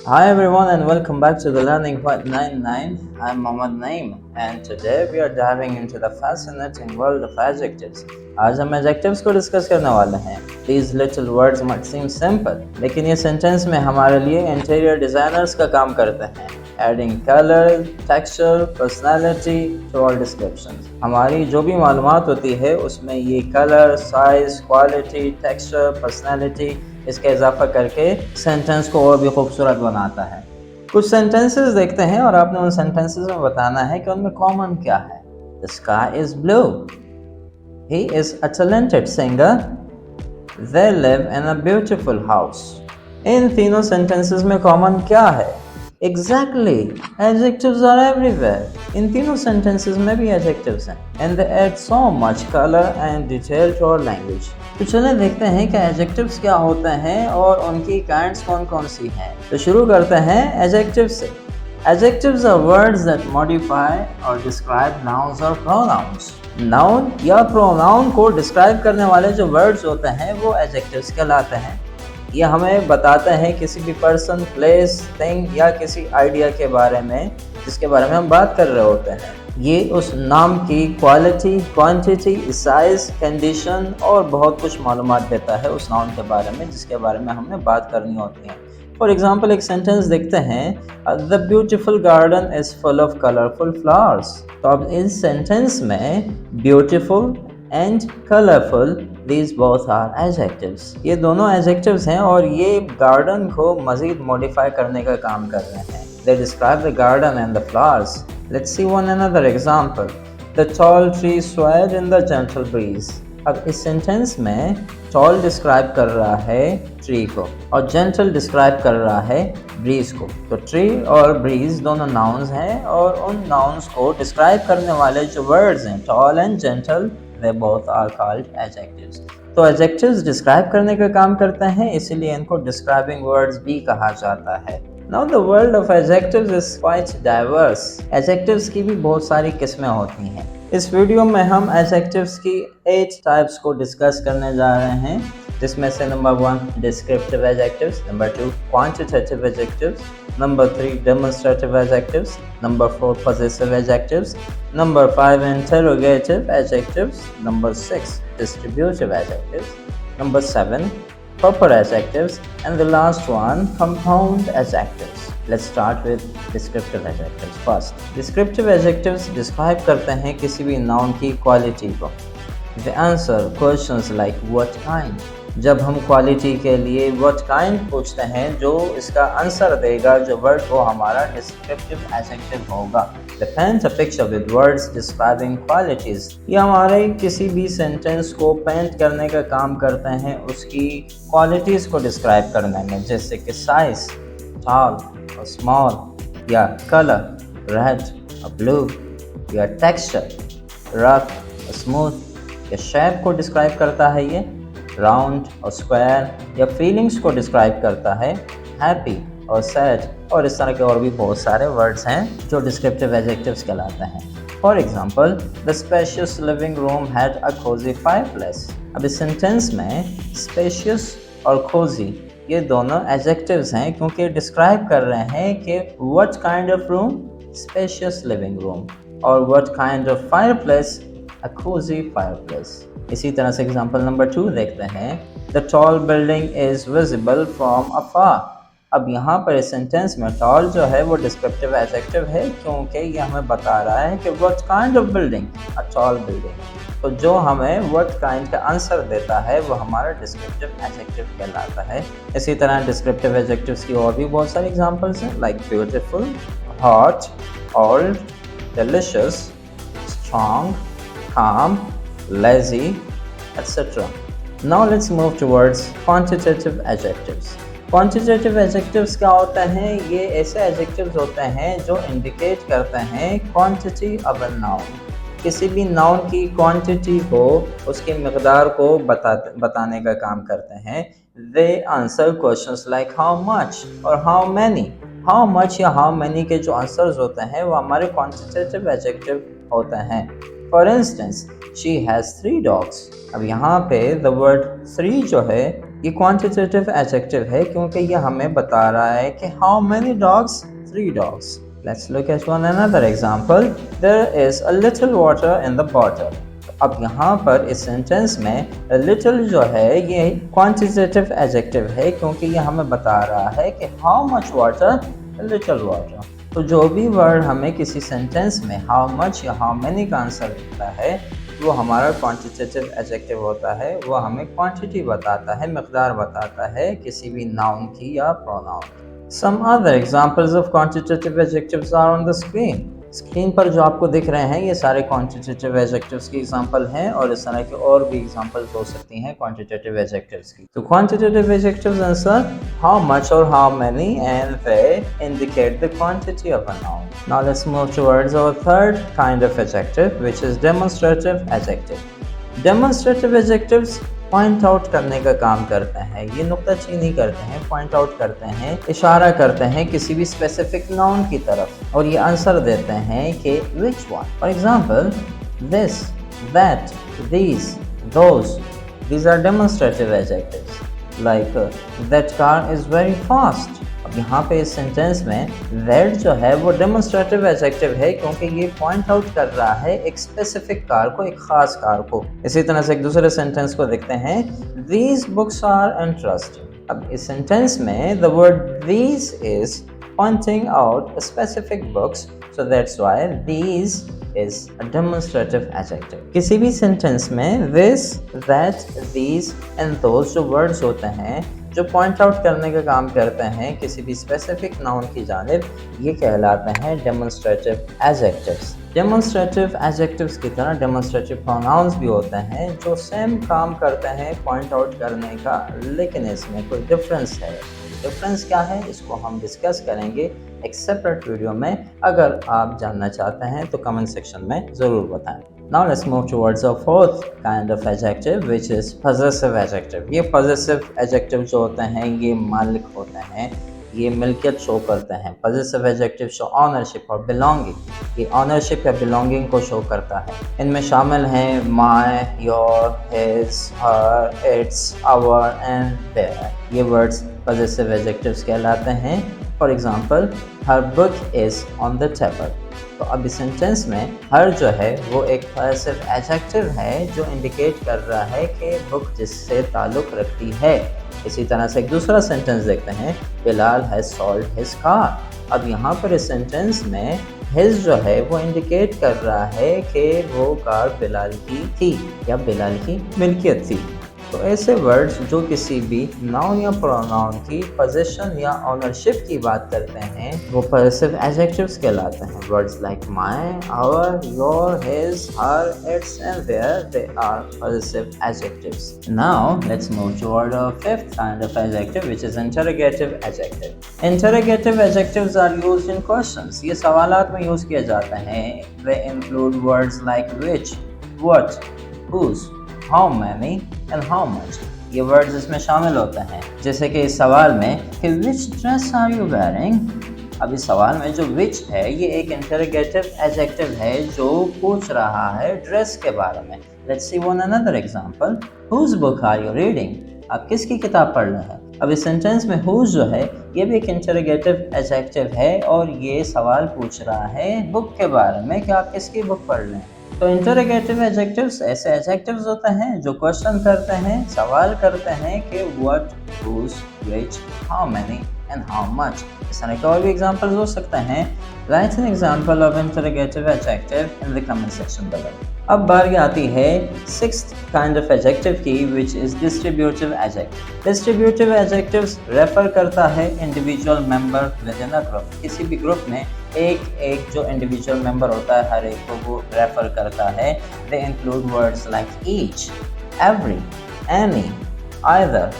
Hi everyone and welcome back to the Learning Point 99. I'm Mohammad Naeem and today we are diving into the fascinating world of adjectives. आज हम adjectives को discuss करने वाले हैं. These little words might seem simple, लेकिन ये sentence में हमारे लिए interior designers का काम करते हैं. Adding color, texture, personality to all descriptions. हमारी जो भी मालूमात होती है उसमें ये color, size, quality, texture, personality इसका इजाफा करके सेंटेंस को और भी खूबसूरत बनाता है. कुछ सेंटेंसेस देखते हैं और आपने उन सेंटेंसेस में बताना है कि उनमें कॉमन क्या है. The sky is blue. He is a talented singer. They live in a beautiful house. इन तीनों सेंटेंसेस में कॉमन क्या है? Exactly. Adjectives are everywhere. इन तीनों sentences में भी adjectives हैं. And they add so much color and detail to our language. तो चलें देखते हैं कि adjectives क्या होते हैं और उनकी kinds कौन कौन सी हैं. तो शुरू करते हैं adjectives से. Adjectives are words that modify or describe nouns or pronouns. Noun या pronoun को describe करने वाले जो words होते हैं वो adjectives कहलाते हैं. ये हमें बताते हैं किसी भी पर्सन, प्लेस, थिंग या किसी आइडिया के बारे में जिसके बारे में हम बात कर रहे होते हैं. ये उस नाम की क्वालिटी, क्वांटिटी, साइज, कंडीशन और बहुत कुछ मालूमात देता है उस नाउन के बारे में जिसके बारे में हमने बात करनी होती है. फॉर एग्जाम्पल एक सेंटेंस देखते हैं, the beautiful garden is full of colourful flowers. तो अब इस सेंटेंस में beautiful and colourful, these both are adjectives. ये दोनों adjectives हैं और ये गार्डन को मज़ीद modify करने का काम कर रहे हैं. They describe the garden and the flowers. Let's see one another example. The tall tree swayed in the gentle breeze. अब इस sentence में tall describe कर रहा है tree को और gentle describe कर रहा है breeze को. तो tree और breeze दोनों nouns हैं और उन nouns को describe करने वाले जो words हैं tall and gentle, they both are called adjectives. तो adjectives describe करने का काम करते हैं, इसीलिए इनको describing words भी कहा जाता है. Now the world of adjectives is quite diverse. Adjectives की भी बहुत सारी किस्में होती हैं. इस वीडियो में हम adjectives की 8 types को डिस्कस करने जा रहे हैं, जिसमें से number 1 descriptive adjectives, number 2 quantitative adjectives, number 3 demonstrative adjectives, number 4 possessive adjectives, number 5 interrogative adjectives, number 6 distributive adjectives, number 7 proper adjectives, and the last one compound adjectives. Let's start with descriptive adjectives first. Descriptive adjectives describe करते हैं किसी भी noun की quality को. They answer questions like what kind. जब हम quality के लिए what kind पूछते हैं, जो इसका आंसर देगा जो वर्ड वो हमारा descriptive adjective होगा. They paint a picture with words describing qualities. ये हमारे किसी भी सेंटेंस को पेंट करने का काम करते हैं उसकी क्वालिटीज़ को डिस्क्राइब करने में, जैसे कि साइज, tall और small, या कलर, रेड और ब्लू, या टेक्सचर, रफ और स्मूथ, या शेप को डिस्क्राइब करता है ये राउंड और स्क्वायर, या फीलिंग्स को डिस्क्राइब करता है हैप्पी और सैड, और इस तरह के और भी बहुत सारे वर्ड्स हैं जो डिस्क्रिप्टिव एडजेक्टिव्स कहलाते हैं. For example, the spacious living room had a cosy fireplace. अब इस सेंटेंस में स्पेशियस और कोजी ये दोनों एडजेक्टिव्स हैं क्योंकि डिस्क्राइब कर रहे हैं कि what kind of room, spacious living room, और what kind of fireplace, a cozy fireplace. इसी तरह से एग्जांपल नंबर 2 देखते हैं, the tall building is visible from afar. अब यहाँ पर इस सेंटेंस में tall जो है वो डिस्क्रिप्टिव एडजेक्टिव है क्योंकि ये हमें बता रहा है कि what kind of building, a tall building. तो जो हमें what kind का आंसर देता है वो हमारा डिस्क्रिप्टिव एडजेक्टिव कहलाता है. इसी तरह डिस्क्रिप्टिव एडजेक्टिव्स की और भी बहुत सारी एग्जांपल्स हैं, like beautiful, hot, old, delicious, strong, calm, lazy, etc. Now let's move towards quantitative adjectives. Quantitative adjectives क्या होते हैं? ये ऐसे adjectives होते हैं जो indicate करते हैं quantity of a noun. किसी भी noun की quantity को, उसकी मिक़दार को बताने का काम करते हैं. They answer questions like how much और how many. How much या how many के जो आंसर्स होते हैं वो हमारे quantitative adjective होते हैं. For instance she has 3 dogs. अब यहाँ पे द वर्ड 3 जो है ये क्वांटिटेटिव एडजेक्टिव है क्योंकि ये हमें बता रहा है कि how many dogs, 3 dogs. Let's look at one another example. There is a little water in the bottle. अब यहाँ पर इस सेंटेंस में little जो है ये quantitative adjective है क्योंकि ये हमें बता रहा है कि how much water, little water। तो जो भी वर्ड हमें किसी सेंटेंस में how much या how many का आंसर देता है वो हमारा क्वांटिटेटिव एडजेक्टिव होता है। वो हमें क्वांटिटी बताता है, मकदार बताता है किसी भी नाउन की या प्रोनाउन की। Some other examples of quantitative adjectives are on the screen. Screen पर जो आपको दिख रहे हैं ये सारे क्वांटिटेटिव एडजेक्टिव्स की एग्जांपल हैं और इस तरह के और भी एग्जांपल्स हो सकती हैं क्वांटिटेटिव एडजेक्टिव्स की। तो quantitative adjectives answer how much or how many and they indicate the quantity of a noun. Now let's move towards our third kind of adjective which is demonstrative adjective. Demonstrative adjectives point out करने का काम करते हैं, ये नुक्ताचीनी करते हैं, point out करते हैं, इशारा करते हैं किसी भी स्पेसिफिक नाउन की तरफ और ये आंसर देते हैं कि which one. For example, this, that, these, those. These are demonstrative adjectives. Like that car is very fast. अब यहाँ पे इस सेंटेंस में that जो है वो डेमोन्स्ट्रेटिव एडजेक्टिव है क्योंकि ये पॉइंट आउट कर रहा है एक स्पेसिफिक कार को, एक खास कार को। इसी तरह से एक दूसरे सेंटेंस को देखते हैं these books are interesting। अब इस सेंटेंस में the word these is pointing out a specific books, so that's why these is a demonstrative adjective। किसी भी सेंटेंस में this, that, these and those जो वर्ड्स होते हैं जो पॉइंट आउट करने का काम करते हैं किसी भी स्पेसिफिक नाउन की जानिब, ये कहलाते हैं डेमोन्स्ट्रेटिव एडजेक्टिव्स। डेमोन्स्ट्रेटिव एडजेक्टिव्स की तरह डेमोन्स्ट्रेटिव प्रोनाउंस भी होते हैं जो सेम काम करते हैं पॉइंट आउट करने का, लेकिन इसमें कोई डिफरेंस है। डिफरेंस क्या है इसको हम डिस्कस करेंगे एक सेपरेट वीडियो में। अगर आप जानना चाहते हैं तो कमेंट सेक्शन में ज़रूर बताएं। Now let's move towards a fourth kind of adjective which is possessive adjective. ये possessive adjective जो होते हैं ये मालिक होते हैं, ये मिल्कियत शो करते हैं। possessive adjective शो ownership और belonging, ये ownership या belonging को शो करता है। इनमें शामिल हैं my, your, his, her, its, our and their। ये words possessive adjectives कहलाते हैं। For example, her book is on the table। तो अब इस सेंटेंस में हर जो है वो एक पॉसेसिव एडजेक्टिव है जो इंडिकेट कर रहा है कि बुक जिससे ताल्लुक़ रखती है। इसी तरह से एक दूसरा सेंटेंस देखते हैं Bilal has sold his car. अब यहाँ पर इस सेंटेंस में हिज जो है वो इंडिकेट कर रहा है कि वो कार बिलाल की थी या बिलाल की मिल्कियत थी। तो ऐसे वर्ड्स जो किसी भी नाउन या प्रोनाउन की पोजीशन या ओनरशिप की बात करते हैं वो पॉसेसिव एडजेक्टिव्स कहलाते हैं। Words like my, our, your, his, her, its and their, they are possessive adjectives. Now let's move toward a fifth kind of adjective which is interrogative adjective. Interrogative adjectives are used in questions. ये सवालात में use किए जाते हैं। They include words like which, what, whose, how many and how much। ये वर्ड्स इसमें शामिल होते हैं जैसे कि इस सवाल में कि which dress are you wearing। अब इस सवाल में जो which है ये एक इंटरोगेटिव एडजेक्टिव है जो पूछ रहा है ड्रेस के बारे में। Let's see one another example. Whose book are you reading? आप किसकी किताब पढ़ रहे हैं। अब इस सेंटेंस में whose जो है ये भी एक इंटरोगेटिव एडजेक्टिव है और ये सवाल पूछ रहा है बुक के बारे में कि आप किसकी बुक पढ़ रहे हैं। तो इंटरोगेटिव एडजेक्टिव्स ऐसे एडजेक्टिव्स होते हैं जो क्वेश्चन करते हैं, सवाल करते हैं कि what, whose, which, how many and how much. इस तरह के और भी एग्जांपल्स हो सकते हैं। Write an example of interrogative adjective in the comment section below. अब बारी आती है सिक्स्थ काइंड ऑफ एडजेक्टिव की which is distributive adjective. Distributive adjectives refer करता है individual member within a group. किसी भी ग्रुप में एक जो इंडिविजुअल मेंबर होता है हर एक को वो रेफर करता है। दे include words like each, every, any, either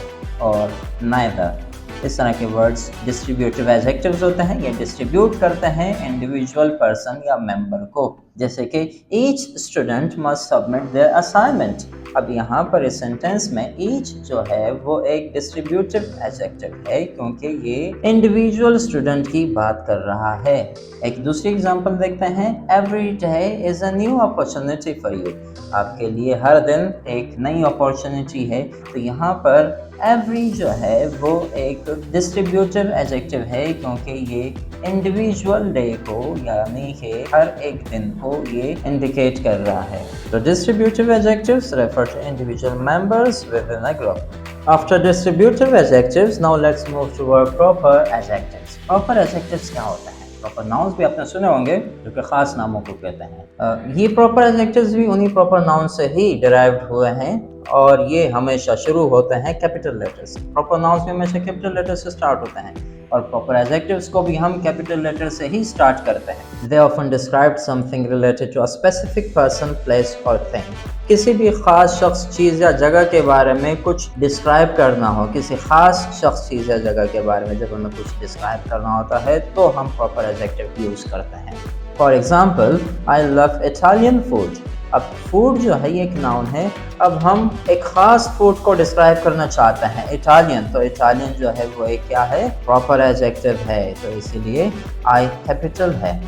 और नाइदर। इस तरह के वर्ड्स डिस्ट्रीब्यूटिव एडजेक्टिव्स होते हैं। ये डिस्ट्रीब्यूट करते हैं इंडिविजुअल पर्सन या मेंबर को। जैसे कि each student must submit there assignment. अब यहाँ पर इस सेंटेंस में ईच जो है वो एक डिस्ट्रीब्यूटिव एडजेक्टिव है क्योंकि ये इंडिविजुअल स्टूडेंट की बात कर रहा है। एक दूसरी एग्जांपल देखते हैं, every day is a new opportunity for you. आपके लिए हर दिन एक नई अपॉर्चुनिटी है। तो यहाँ पर एवरी जो है वो एक डिस्ट्रीब्यूटिव एडजेक्टिव है क्योंकि ये इंडिविजुअल डे को यानी कि हर एक दिन को ये इंडिकेट कर रहा है। तो distributive adjectives refer to individual members within a group. After distributive adjectives now let's move toward proper adjectives. Proper adjectives क्या होता है? प्रॉपर नाउन्स भी आपने सुने होंगे जो कि खास नामों को कहते हैं। ये प्रॉपर एडजेक्टिव्स भी उन्हीं प्रॉपर नाउन से ही डिराइव्ड हुए हैं और ये हमेशा शुरू होते हैं कैपिटल लेटर से। प्रॉपर नाउन्स भी हमेशा कैपिटल लेटर से स्टार्ट होते हैं और प्रॉपर एडजेक्टिव्स को भी हम कैपिटल लेटर से ही स्टार्ट करते हैं। They often describe something related to a specific person, place और थिंग। किसी भी खास शख्स, चीज़ या जगह के बारे में कुछ डिस्क्राइब करना हो, किसी खास शख्स, चीज़ या जगह के बारे में जब हमें कुछ डिस्क्राइब करना होता है तो हम प्रॉपर एडजेक्टिव यूज़ करते हैं। For example, I love Italian food. अब फूड जो है ये एक नाउन है। अब हम एक खास फूड को डिस्क्राइब करना चाहते हैं, इटालियन, तो इटालियन जो है वो एक क्या है? प्रॉपर एडजेक्टिव है। तो इसीलिए आई कैपिटल है,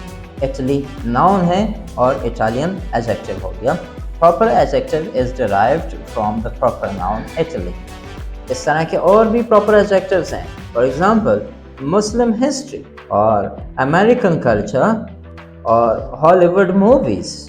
इटली नाउन है और इटालियन एडजेक्टिव हो गया। Proper adjective is derived from the proper noun Italy. इस तरह के और भी प्रॉपर एडजेक्टिव्स हैं। फॉर एग्जाम्पल, मुस्लिम हिस्ट्री और अमेरिकन कल्चर और हॉलीवुड मूवीज़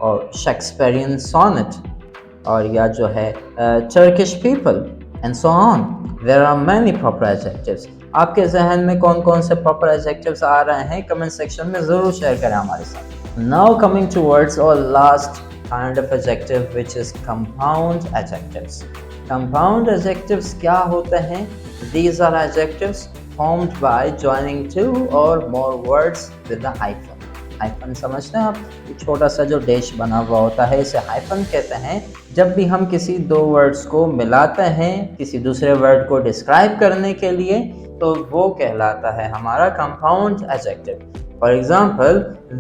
और शेक्सपियरियन सोनेट और या जो है Turkish people and so on. There are many proper adjectives. आपके जहन में कौन कौन से प्रॉपर एडजेक्टिव्स आ रहे हैं कमेंट सेक्शन में ज़रूर शेयर करें हमारे साथ। नाउ कमिंग टुवर्ड्स और last kind of adjective which is compound adjectives. Compound adjectives क्या होते हैं? These are adjectives formed by joining two or more words with a hyphen. Hyphen समझते हैं आप? छोटा सा जो डैश बना हुआ होता है इसे हाइफन कहते हैं। जब भी हम किसी दो वर्ड्स को मिलाते हैं किसी दूसरे वर्ड को डिस्क्राइब करने के लिए तो वो कहलाता है हमारा compound adjective. For example,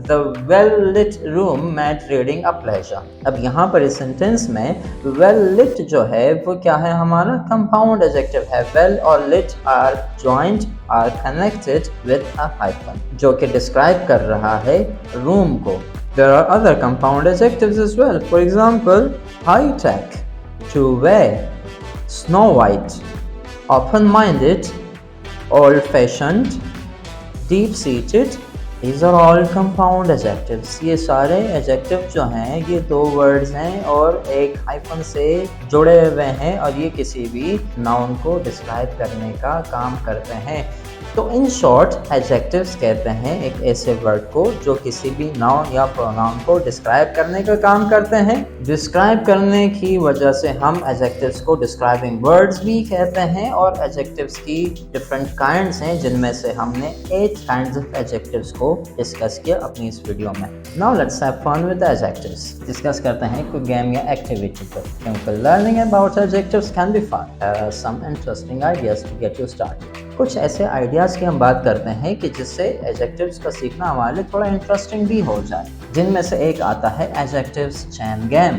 the well lit room made reading a pleasure. अब यहाँ पर इस सेंटेंस में वेल लिट जो है वो क्या है? हमारा कंपाउंड एडजेक्टिव है। वेल और lit are joint, are connected with a hyphen, जो कि डिस्क्राइब कर रहा है रूम को। There are other compound adjectives as well. For example, high tech, to wear, snow white, open-minded, old-fashioned, deep-seated. These are all compound adjectives. ये सारे adjective जो हैं ये दो words हैं और एक hyphen से जुड़े हुए हैं और ये किसी भी noun को describe करने का काम करते हैं। तो इन शॉर्ट एडजेक्टिव्स कहते हैं एक ऐसे वर्ड को जो किसी भी नाउन या प्रोनाउन को डिस्क्राइब करने का काम करते हैं। डिस्क्राइब करने की वजह से हम एडजेक्टिव्स को डिस्क्राइबिंग वर्ड्स भी कहते हैं और एडजेक्टिव्स की डिफरेंट काइंड्स हैं जिनमें से हमने 8 काइंड्स ऑफ एडजेक्टिव्स को डिस्कस किया अपनी इस वीडियो में। Now let's have fun with adjectives. Discuss करते हैं कोई गेम या एक्टिविटी को, क्योंकि learning about adjectives can be fun. There are some interesting ideas to get you started. कुछ ऐसे आइडियाज़ की हम बात करते हैं कि जिससे एडजेक्टिव्स का सीखना हमारे लिए थोड़ा इंटरेस्टिंग भी हो जाए, जिनमें से एक आता है adjectives chain game.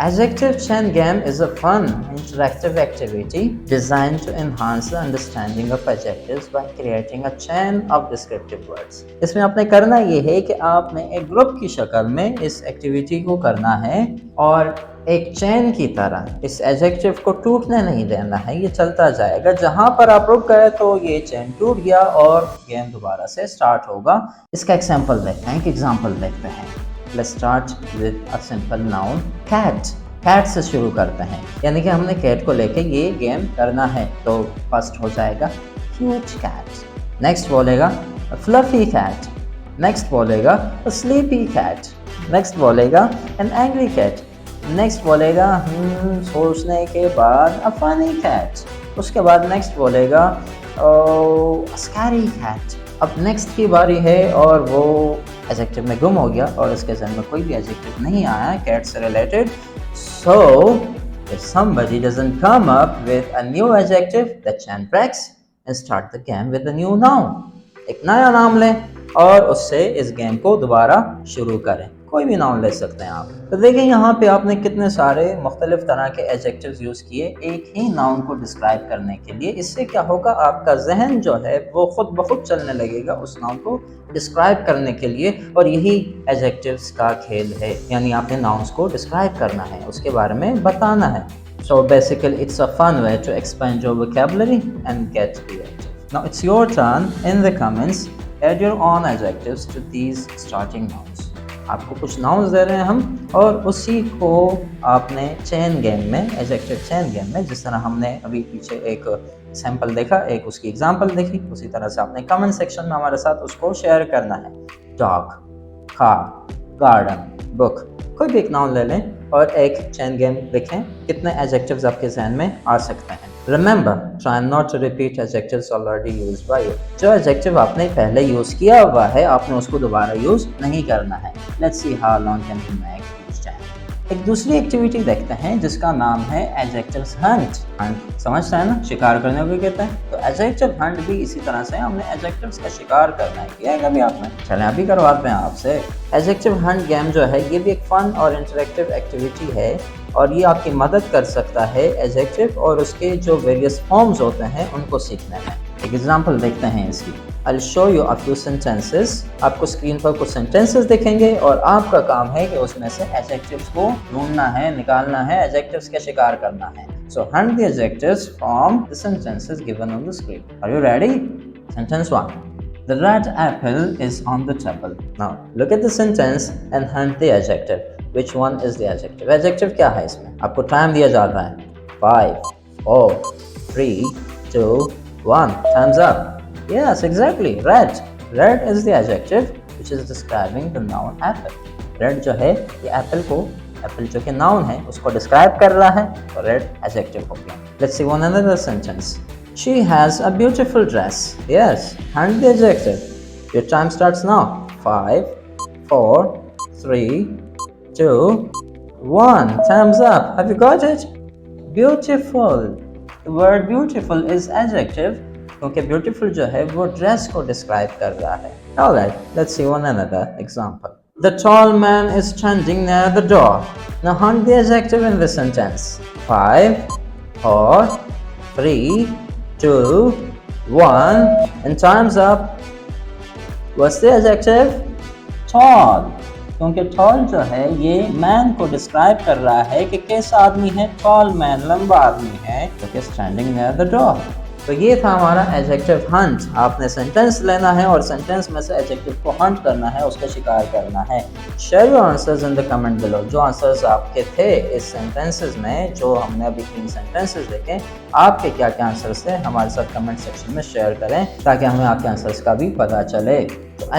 Adjective chain game is a fun, interactive activity designed to enhance the understanding of adjectives by creating a chain of descriptive words. इसमें आपने करना ये है कि आपने एक ग्रुप की शक्ल में इस एक्टिविटी को करना है और एक चेन की तरह इस एडजेक्टिव को टूटने नहीं देना है, ये चलता जाएगा। जहां पर आप रुक गए तो ये चेन टूट गया और गेम दोबारा से स्टार्ट होगा। इसका एग्जाम्पल देखते हैं, एक एग्जाम्पल देखते हैं। Let's start with a simple noun, cat. cat से शुरू करते हैं, यानी कि हमने cat को लेके ये गेम करना है। तो फर्स्ट हो जाएगा cute cat, नेक्स्ट बोलेगा fluffy cat, नेक्स्ट बोलेगा sleepy cat, नेक्स्ट बोलेगा an angry cat, नेक्स्ट बोलेगा सोचने के बाद a funny cat, उसके बाद नेक्स्ट बोलेगा scary cat। अब नेक्स्ट की बारी है और वो एडजेक्टिव में गुम हो गया और उसके जहन में कोई भी एडजेक्टिव नहीं आया कैट से related. So if somebody doesn't come up with a new adjective, the chain breaks and start the game with a new noun. एक नया नाम लें और उससे इस गेम को दोबारा शुरू करें। कोई भी नाउन ले सकते हैं आप। तो देखिए यहाँ पे आपने कितने सारे मुख्तलिफ तरह के एडजेक्टिव्स यूज़ किए एक ही नाउन को डिस्क्राइब करने के लिए। इससे क्या होगा, आपका जहन जो है वो खुद ब खुद चलने लगेगा उस नाउन को डिस्क्राइब करने के लिए, और यही एडजेक्टिव्स का खेल है। यानी आपने नाउन्स को डिस्क्राइब करना है, उसके बारे में बताना है। So basically it's a fun way to expand your vocabulary and get creative. Now it's your turn. In the comments, add your own adjectives to these starting nouns. आपको कुछ नाउन्स दे रहे हैं हम, और उसी को आपने चेन गेम में, एडजेक्टिव चेन गेम में, जिस तरह हमने अभी पीछे एक सैंपल देखा, एक उसकी एग्जांपल देखी, उसी तरह से आपने कमेंट सेक्शन में हमारे साथ उसको शेयर करना है। डॉग, कार, गार्डन, बुक, कोई भी एक नाउन ले लें और एक चेन गेम लिखें। कितने एडजेक्टिव्स आपके जहन में आ सकते हैं। Remember, try not to repeat adjectives already used by you. जो एडजेक्टिव आपने पहले यूज किया हुआ है, आपने उसको दोबारा यूज नहीं करना है। Let's see how long can we make each time. एक दूसरी एक्टिविटी देखते हैं जिसका नाम है एडजेक्टिव्स हंट। हंट समझते हैं ना, शिकार करने को कहते हैं। तो एडजेक्टिव हंट भी इसी तरह से हमने एडजेक्टिव्स का शिकार करना है। किया है कभी आपने? चलें अभी करवाते हैं आपसे। एडजेक्टिव हंट गेम जो है ये भी एक फन और इंटरेक्टिव एक्टिविटी है, और ये आपकी मदद कर सकता है एडजेक्टिव और उसके जो वेरियस फॉर्म्स होते हैं उनको सीखने में। एक एग्जांपल देखते हैं इसकी। I'll show you a few sentences. आपको स्क्रीन पर कुछ सेंटेंसेस दिखेंगे और आपका काम है कि उसमें से एडजेक्टिव्स को ढूंढना है, निकालना है, एडजेक्टिव्स का शिकार करना है। So hunt the adjectives from the sentences given on the screen. Are you ready? Sentence 1. The red apple is on the table. Now look at the sentence and hunt the adjective. Which one is the adjective? Adjective क्या है इसमें? आपको time दिया जा रहा है। 5, 4, 3, 2, 1. Time's up. Yes, exactly. Red. Red is the adjective which is describing the noun apple. Red जो है ये apple को, apple जो कि noun है उसको describe कर रहा है, तो red adjective हो गया। Let's see one another sentence. She has a beautiful dress. Yes, hunt the adjective. Your time starts now. 5, 4, 3, 2, 1. Time's up. Have you got it? Beautiful. The word beautiful is adjective क्योंकि beautiful जो है वो dress को describe कर रहा है। Alright, let's see one another example. The tall man is standing near the door. Now hunt the adjective in this sentence. 5, 4, 3, 2, 1, and time's up. What's the adjective? Tall. क्योंकि tall जो है ये man को describe कर रहा है कि कैसा आदमी है। tall man, लंबा आदमी है, जो कि standing near the door। तो ये था हमारा एडजेक्टिव हंट। आपने सेंटेंस लेना है और सेंटेंस में से एडजेक्टिव को हंट करना है, उसका शिकार करना है। Share your answers in the comment below. जो आंसर्स आपके थे इस सेंटेंसेस में, जो हमने अभी 3 सेंटेंसेस देखे, आपके क्या क्या आंसर्स थे हमारे साथ कमेंट सेक्शन में शेयर करें ताकि हमें आपके आंसर्स का भी पता चले।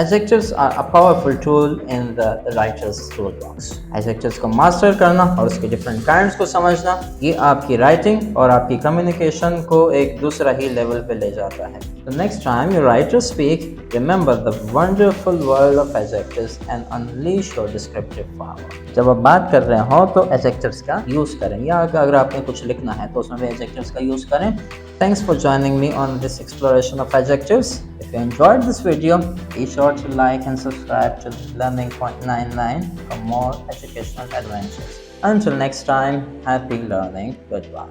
Adjectives are a powerful tool in the writer's toolbox. Adjectives को मास्टर करना और उसके different kinds को समझना, ये आपकी राइटिंग और आपकी कम्युनिकेशन को एक दूसरा ही लेवल पे ले जाता है। So next time you write or speak, remember the wonderful world of adjectives and unleash your descriptive power. जब आप बात कर रहे हो तो adjectives का यूज करें, या अगर आपने कुछ लिखना है तो उसमें भी adjectives का यूज करें। Thanks for joining me on this exploration of adjectives. If you enjoyed this video, be sure to like and subscribe to Learning Point 99 for more educational adventures. Until next time, happy learning. Goodbye.